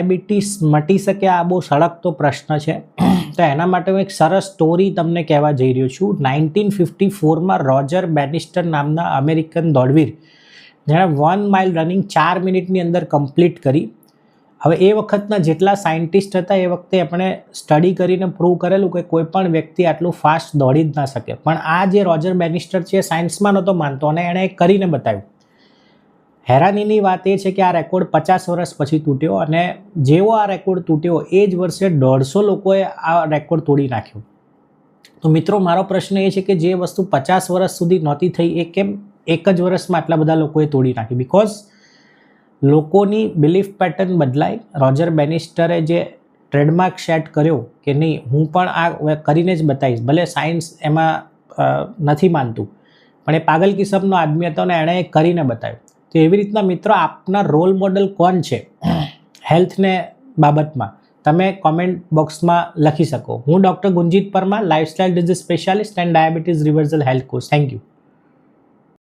Diabetes મટી શકે? આ બહુ સળગતો પ્રશ્ન છે. તો એના માટે હું એક સરસ સ્ટોરી તમને કહેવા જઈ રહ્યો છું. 1954માં રોજર બેનિસ્ટર નામના અમેરિકન દોડવીર, જેણે 1 માઇલ રનિંગ 4 મિનિટની અંદર કમ્પ્લીટ કરી. હવે એ વખતના જેટલા સાયન્ટિસ્ટ હતા એ વખતે આપણે સ્ટડી કરીને પ્રૂવ કરેલું કે કોઈ પણ વ્યક્તિ આટલું ફાસ્ટ દોડી જ ના શકે. પણ આ જે રોજર બેનિસ્ટર છે એ સાયન્સમાં નહોતો માનતો અને એણે કરીને બતાવ્યું. હેરાનીની વાત એ છે કે આ રેકોર્ડ 50 વર્ષ પછી તૂટ્યો અને જેવો આ રેકોર્ડ તૂટ્યો એ જ વર્ષે 150 લોકોએ આ રેકોર્ડ તોડી નાખ્યો. તો મિત્રો, મારો પ્રશ્ન એ છે કે જે વસ્તુ 50 વર્ષ સુધી નહોતી થઈ એ કેમ એક જ વર્ષમાં આટલા બધા લોકોએ તોડી નાખી? બિકોઝ લોકોની બિલીફ પેટર્ન બદલાય. રોજર બેનિસ્ટરે જે ટ્રેડમાર્ક સેટ કર્યો કે નહીં, હું પણ આ કરીને જ બતાવીશ, ભલે સાયન્સ એમાં નથી માનતું, પણ એ પાગલ કિસ્મનો આદમી હતો અને એણે કરીને બતાવ્યું. તો એવી રીતના મિત્રો, આપના રોલ મોડલ કોણ છે હેલ્થને બાબતમાં? તમે કોમેન્ટ બોક્સમાં લખી શકો. હું doctor Gunjit Parmar, lifestyle disease specialist and diabetes reversal health coach. Thank you.